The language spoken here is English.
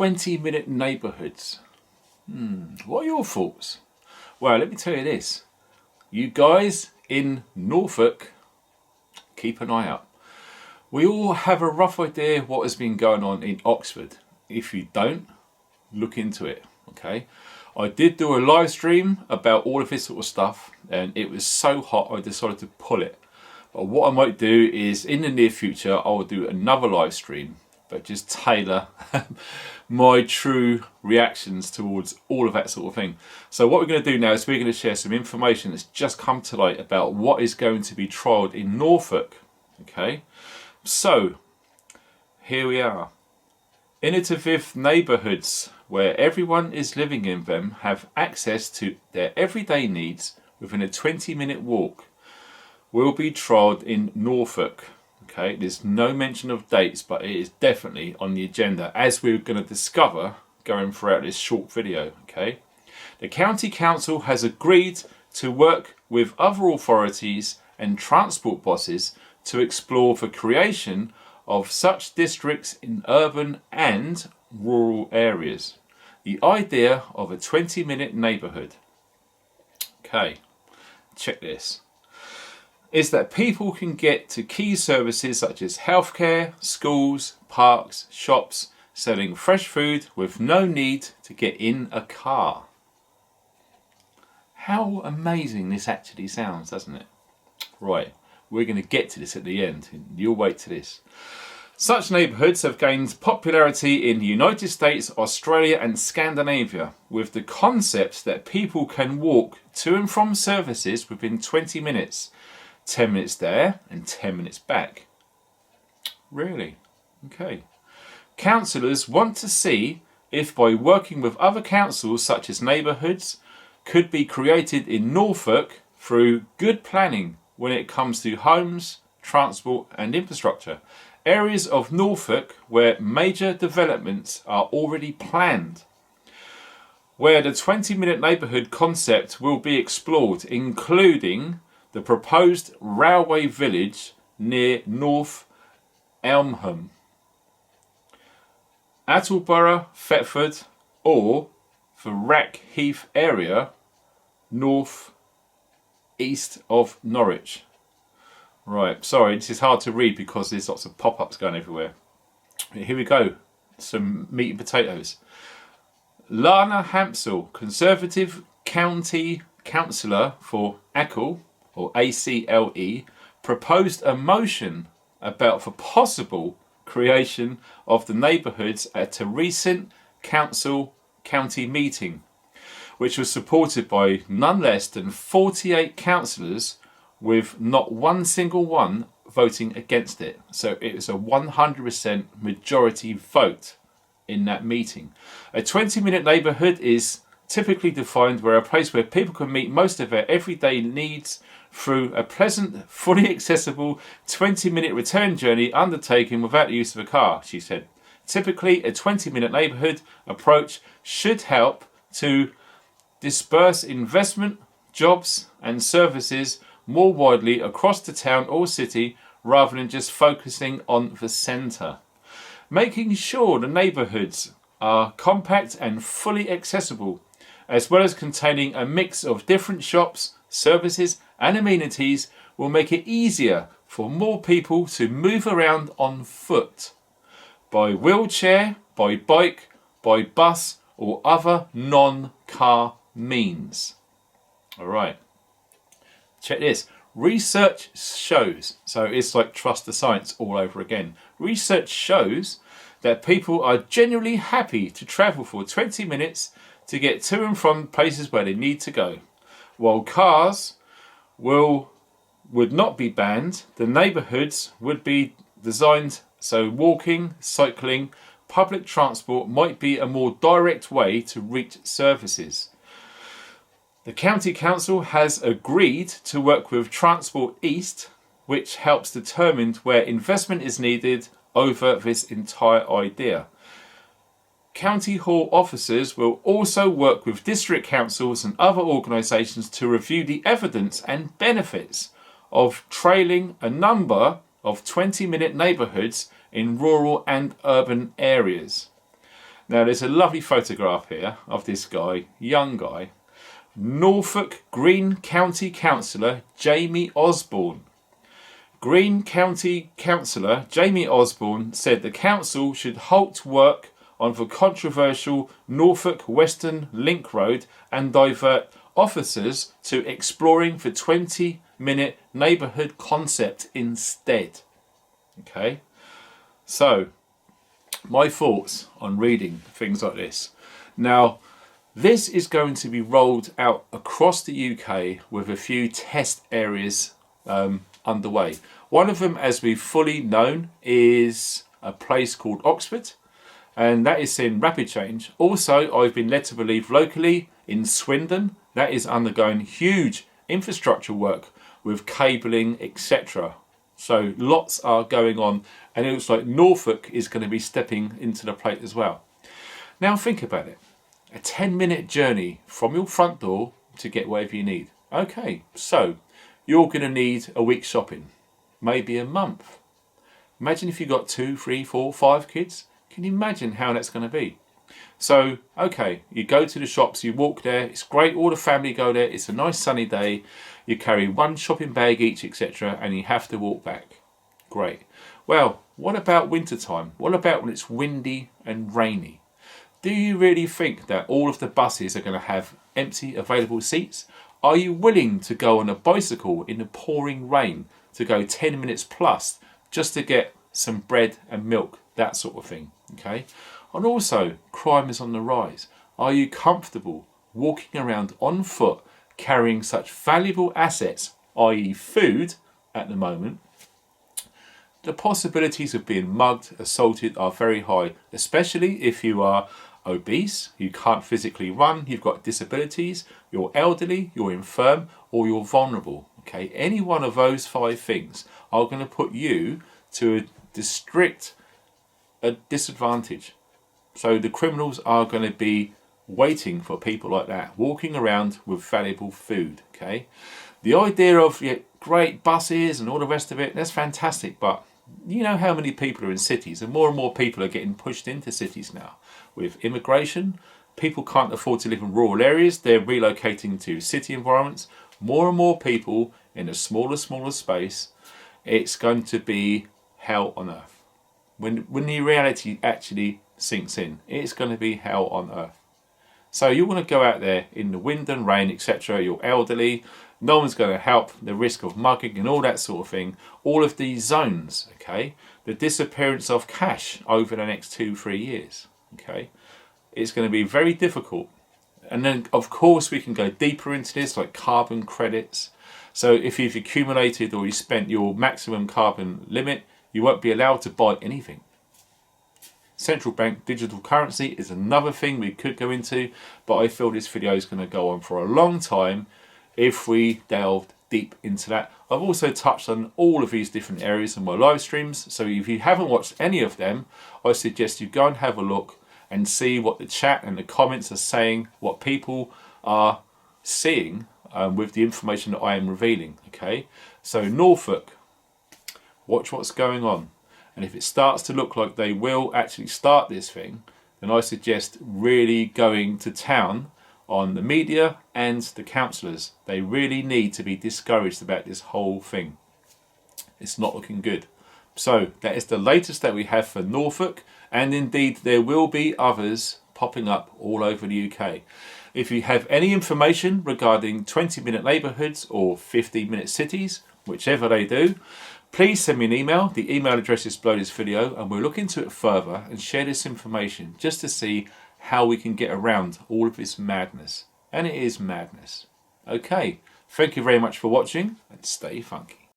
20-minute neighbourhoods. What are your thoughts? Well, let me tell you this. You guys in Norfolk, keep an eye out. We all have a rough idea what has been going on in Oxford. If you don't, look into it, okay? I did do a live stream about all of this sort of stuff, and it was so hot I decided to pull it. But what I might do is, in the near future, I will do another live stream, but just tailor my true reactions towards all of that sort of thing. So what we're going to do now is we're going to share some information that's just come to light about what is going to be trialled in Norfolk, okay? So, here we are. Innovative neighbourhoods where everyone is living in them have access to their everyday needs within a 20-minute walk will be trialled in Norfolk. Okay, there's no mention of dates, but it is definitely on the agenda, as we're going to discover going throughout this short video. Okay, the County Council has agreed to work with other authorities and transport bosses to explore the creation of such districts in urban and rural areas. The idea of a 20-minute neighbourhood. Okay, check this. Is that people can get to key services such as healthcare, schools, parks, shops, selling fresh food with no need to get in a car. How amazing this actually sounds, doesn't it? Right, we're going to get to this at the end. You'll wait to this. Such neighbourhoods have gained popularity in the United States, Australia and Scandinavia, with the concept that people can walk to and from services within 20 minutes. 10 minutes there and 10 minutes back. Really? Okay. Councillors want to see if by working with other councils such as neighbourhoods could be created in Norfolk through good planning when it comes to homes, transport and infrastructure. Areas of Norfolk where major developments are already planned, where the 20-minute neighbourhood concept will be explored, including the proposed railway village near North Elmham, Attleborough, Thetford, or the Rack Heath area north east of Norwich. Right, sorry, this is hard to read because there's lots of pop-ups going everywhere. Here we go, some meat and potatoes. Lana Hampsell, Conservative County Councillor for Acle, or ACLE, proposed a motion about the possible creation of the neighbourhoods at a recent county meeting, which was supported by none less than 48 councillors, with not one single one voting against it. So it was a 100% majority vote in that meeting. A 20-minute neighbourhood is typically defined where a place where people can meet most of their everyday needs through a pleasant, fully accessible 20-minute return journey undertaken without the use of a car, she said. Typically, a 20-minute neighbourhood approach should help to disperse investment, jobs and services more widely across the town or city rather than just focusing on the centre. Making sure the neighbourhoods are compact and fully accessible, as well as containing a mix of different shops, services and amenities, will make it easier for more people to move around on foot, by wheelchair, by bike, by bus or other non-car means. Alright, check this. Research shows, so it's like trust the science all over again. Research shows that people are genuinely happy to travel for 20 minutes to get to and from places where they need to go. While cars would not be banned, the neighbourhoods would be designed so walking, cycling, public transport might be a more direct way to reach services. The County Council has agreed to work with Transport East, which helps determine where investment is needed over this entire idea. County Hall officers will also work with district councils and other organisations to review the evidence and benefits of trailing a number of 20-minute neighbourhoods in rural and urban areas. Now there's a lovely photograph here of this guy, young guy, Norfolk Green County Councillor Jamie Osborne. Green County Councillor Jamie Osborne said the council should halt work on the controversial Norfolk Western Link Road and divert officers to exploring the 20-minute neighbourhood concept instead. Okay, so my thoughts on reading things like this. Now, this is going to be rolled out across the UK with a few test areas underway. One of them, as we've fully known, is a place called Oxford, and that is in rapid change. Also, I've been led to believe locally in Swindon, that is undergoing huge infrastructure work with cabling, etc. So lots are going on, and it looks like Norfolk is going to be stepping into the plate as well. Now think about it. A 10-minute journey from your front door to get whatever you need. Okay, so you're going to need a week's shopping, maybe a month. Imagine if you've got 2, 3, 4, 5 kids. Can you imagine how that's going to be? So, okay, you go to the shops, you walk there, it's great, all the family go there, it's a nice sunny day, you carry one shopping bag each, etc., and you have to walk back. Great. Well, what about winter time? What about when it's windy and rainy? Do you really think that all of the buses are going to have empty available seats? Are you willing to go on a bicycle in the pouring rain to go 10 minutes plus just to get some bread and milk, that sort of thing? Okay. And also, crime is on the rise. Are you comfortable walking around on foot carrying such valuable assets, i.e. food, at the moment? The possibilities of being mugged, assaulted are very high, especially if you are obese, you can't physically run, you've got disabilities, you're elderly, you're infirm, or you're vulnerable. Okay, any one of those 5 things are going to put you to a disadvantage. So the criminals are going to be waiting for people like that, walking around with valuable food. Okay, the idea of great buses and all the rest of it, that's fantastic, but you know how many people are in cities, and more people are getting pushed into cities now. With immigration, people can't afford to live in rural areas, they're relocating to city environments. More and more people in a smaller space. It's going to be hell on earth. When the reality actually sinks in, it's going to be hell on earth. So you want to go out there in the wind and rain, etc. You're elderly, no one's going to help, the risk of mugging and all that sort of thing. All of these zones, okay, the disappearance of cash over the next 2-3 years, okay, it's going to be very difficult. And then of course we can go deeper into this, like carbon credits. So if you've accumulated or you spent your maximum carbon limit, you won't be allowed to buy anything. Central bank digital currency is another thing we could go into, but I feel this video is going to go on for a long time if we delved deep into that. I've also touched on all of these different areas in my live streams, so if you haven't watched any of them, I suggest you go and have a look and see what the chat and the comments are saying, what people are seeing with the information that I am revealing. Okay, so Norfolk, watch what's going on, and if it starts to look like they will actually start this thing, then I suggest really going to town on the media and the councillors. They really need to be discouraged about this whole thing. It's not looking good. So that is the latest that we have for Norfolk, and indeed there will be others popping up all over the UK. If you have any information regarding 20-minute neighbourhoods or 15-minute cities, whichever they do, please send me an email. The email address is below this video, and we'll look into it further and share this information just to see how we can get around all of this madness. And it is madness. Okay, thank you very much for watching, and stay funky.